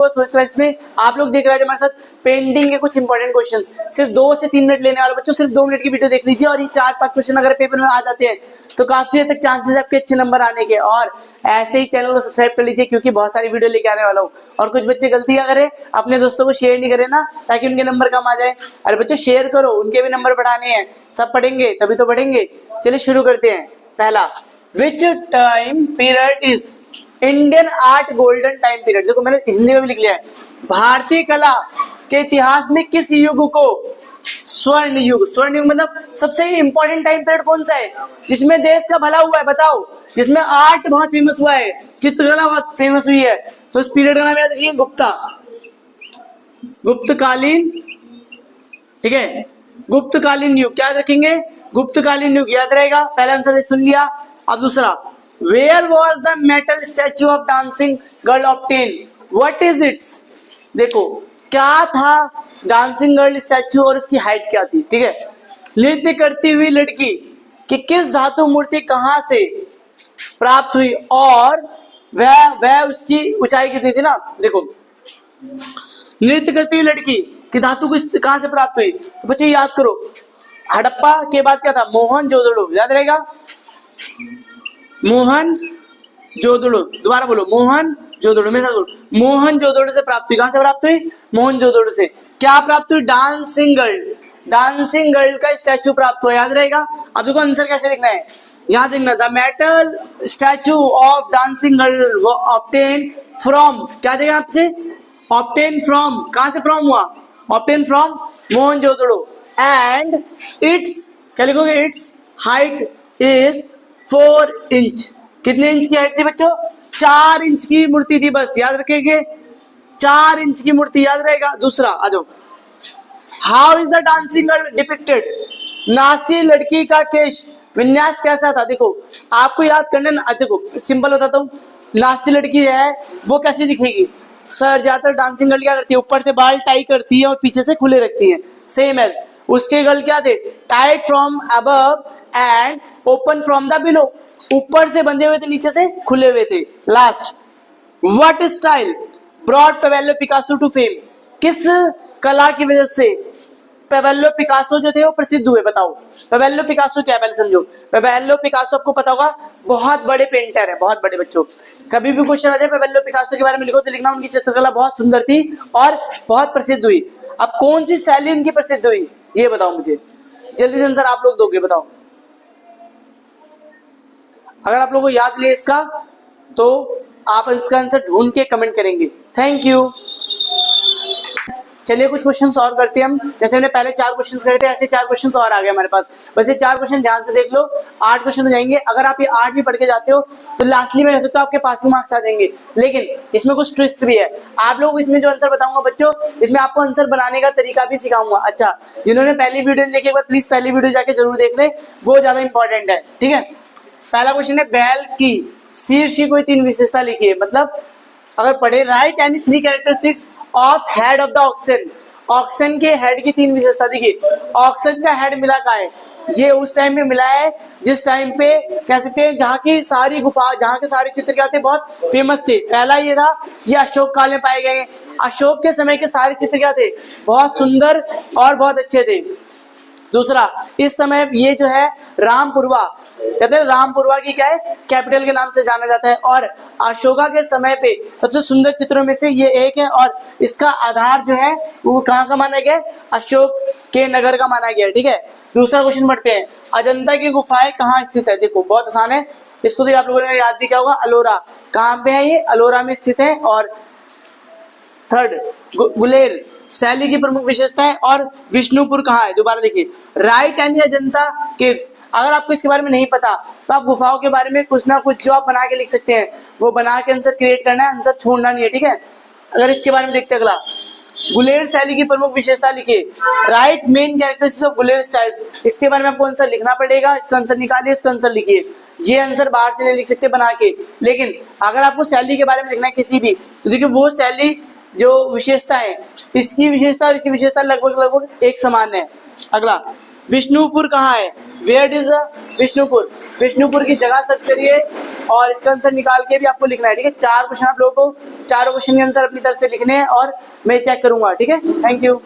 इसमें आप लोग देख रहे हैं हमारे साथ पेंटिंग के कुछ इंपॉर्टेंट क्वेश्चंस, सिर्फ 2 से 3 मिनट लेने वाले बच्चों, सिर्फ 2 मिनट की वीडियो देख लीजिए और ये 4-5 क्वेश्चन अगर पेपर में आ जाते हैं तो काफी हद तक चांसेस आपके अच्छे नंबर आने के। और ऐसे ही चैनल को सब्सक्राइब कर लीजिए क्योंकि बहुत सारी वीडियो लेके आने वाला हूँ। और कुछ बच्चे गलतियां करें, अपने दोस्तों को शेयर नहीं करें ना ताकि उनके नंबर कम आ जाए। अरे बच्चों शेयर करो, उनके भी नंबर बढ़ाने हैं, सब पढ़ेंगे तभी तो बढ़ेंगे। चलिए शुरू करते हैं। पहला, which time period is Indian art golden time period. देखो मैंने हिंदी में भी लिख लिया है, भारतीय कला के इतिहास में किस युग को स्वर्ण युग, स्वर्ण युग मतलब सबसे इंपॉर्टेंट टाइम पीरियड कौन सा है जिसमें देश का भला हुआ है, बताओ, जिसमें आर्ट बहुत फेमस हुआ है, चित्रकला बहुत फेमस हुई है, तो इस पीरियड का नाम याद रखिए गुप्ता, गुप्तकालीन, ठीक है, गुप्तकालीन युग। क्या रखेंगे? गुप्तकालीन युग याद रहेगा। पहला आंसर सुन लिया। अब दूसरा, where was the metal statue of dancing girl obtain, what is its. देखो क्या था डांसिंग गर्ल स्टैचू और उसकी हाइट क्या थी, ठीक है। नृत्य करती हुई लड़की कि किस धातु मूर्ति कहां से प्राप्त हुई और वह उसकी ऊंचाई कितनी थी ना। देखो नृत्य करती हुई लड़की की धातु कहां से प्राप्त हुई, तो बच्चे याद करो, हड़प्पा के बाद क्या था, मोहनजोदड़ो, याद रहेगा, मोहनजोदड़ो, दोबारा बोलो, मोहनजोदड़ो, मेरे साथ बोलो, मोहनजोदड़ो से प्राप्त हुई। कहां से प्राप्त हुई? मोहनजोदड़ो से। क्या प्राप्त हुई? डांसिंग गर्ल, डांसिंग गर्ल का स्टैचू प्राप्त हुआ, याद रहेगा। अब देखो आंसर कैसे लिखना है, यहां लिखना, the metal statue of dancing girl obtain from, क्या देगा आपसे, ऑब्टेन फ्रॉम, कहां से फ्रॉम हुआ, obtain from Mohenjodaro, and it's, क्या लिखोगे, इट्स हाइट इज 4 इंच। कितने इंच की हाइट थी बच्चों? 4 इंच की मूर्ति थी, बस याद रखेंगे, 4 इंच की मूर्ति, याद रहेगा। दूसरा आ जाओ, how is the dancing girl depicted, नाचती लड़की का केश विन्यास कैसा था। देखो आपको याद करने, देखो सिंपल बताता हूँ, नाचती लड़की है वो कैसी दिखेगी, सर ज्यादातर डांसिंग गर्ल क्या करती है, ऊपर से बाल टाई करती है और पीछे से खुले रखती है, सेम एज उसके गर्ल क्या थे, tight from above and open from the below, ऊपर से बंधे हुए थे नीचे से खुले हुए थे। Last, what style brought Pablo Picasso to fame, किस कला की वजह से पाब्लो पिकासो जो थे वो प्रसिद्ध हुए, बताओ। पाब्लो पिकासो क्या है पहले समझो। पाब्लो पिकासो आपको पता होगा बहुत बड़े पेंटर है, बहुत बड़े। बच्चों कभी भी क्वेश्चन आ जाए पाब्लो पिकासो के बारे में लिखो तो लिखना उनकी चित्रकला बहुत सुंदर थी और बहुत प्रसिद्ध हुई। अब कौन सी शैली उनकी प्रसिद्ध हुई ये बताओ मुझे, जल्दी से आंसर आप लोग दोगे, बताओ। अगर आप लोगों को याद नहीं इसका तो आप इसका आंसर ढूंढ के कमेंट करेंगे। Thank you. चलिए कुछ क्वेश्चन सॉल्व करते हैं हम, जैसे हमने पहले 4 क्वेश्चन करे थे ऐसे 4 क्वेश्चन और आ गए हमारे पास। बस ये 4 क्वेश्चन ध्यान से देख लो, 8 क्वेश्चन हो जाएंगे। अगर आप ये 8 भी पढ़ के जाते हो तो लास्टली में कह सकते हो आपके पासिंग मार्क्स आ जाएंगे। लेकिन इसमें कुछ ट्विस्ट भी है, आप लोग इसमें जो आंसर बताऊंगा बच्चों, इसमें आपको आंसर बनाने का तरीका भी सिखाऊंगा। अच्छा, जिन्होंने पहली वीडियो देखी एक बार प्लीज पहली वीडियो जाके जरूर देख ले, वो ज्यादा इंपॉर्टेंट है, ठीक है। पहला क्वेश्चन है, बैल की शीर्ष की कोई 3 विशेषता लिखिए। मतलब अगर पढ़े, write any 3 characteristics of head of the oxen, oxen के हेड की 3 विशेषता। देखिए ऑक्सन का हेड मिला कहाँ है, ये उस टाइम पे मिला है जिस टाइम पे कह सकते हैं जहाँ की सारी गुफा, जहाँ के सारे चित्र क्या थे, बहुत फेमस थे। पहला ये था, ये अशोक काल में पाए गए हैं। अशोक के समय के सारे चित्र क्या थे, बहुत सुंदर और बहुत अच्छे थे। दूसरा, इस समय ये जो है रामपुरवा, कहते हैं रामपुरवा की क्या है, कैपिटल के नाम से जाना जाता है। और अशोका के समय पे सबसे सुंदर चित्रों में से ये एक है और इसका आधार जो है वो कहाँ का माना गया, अशोक के नगर का माना गया, ठीक है। दूसरा क्वेश्चन पढ़ते हैं, अजंता की गुफाएं कहाँ स्थित है। देखो बहुत आसान है, इसको तो आप लोगों ने याद भी किया होगा, अलोरा। कहाँ पे है ये, अलोरा में स्थित है। और थर्ड, गुलेर शैली की प्रमुख विशेषता है। और विष्णुपुर कहाँ है, दोबारा देखिए, राइट एनी अजंता केव्स। अगर आपको इसके बारे में नहीं पता तो आप गुफाओं के बारे में कुछ ना कुछ जो आप बना के लिख सकते हैं, वो बना के आंसर क्रिएट करना है, आंसर छोड़ना नहीं है, ठीक है। अगर इसके बारे में देखते हैं, अगला, गुलेर शैली की प्रमुख विशेषता लिखिए, right main characteristics of Guler styles. इसके बारे में आपको आंसर लिखना पड़ेगा, इसका आंसर निकालिए, इसका आंसर लिखिए। ये आंसर बाहर से नहीं लिख सकते बना के, लेकिन अगर आपको शैली के बारे में लिखना है किसी भी, तो देखिए वो शैली जो विशेषता है, इसकी विशेषता और इसकी विशेषता लगभग एक समान है। अगला, विष्णुपुर कहाँ है, वेयर इज विष्णुपुर। विष्णुपुर की जगह सर्च करिए और इसका आंसर निकाल के भी आपको लिखना है, ठीक है। 4 क्वेश्चन आप लोगों को चारों क्वेश्चन के आंसर अपनी तरफ से लिखने हैं और मैं चेक करूंगा, ठीक है। Thank you.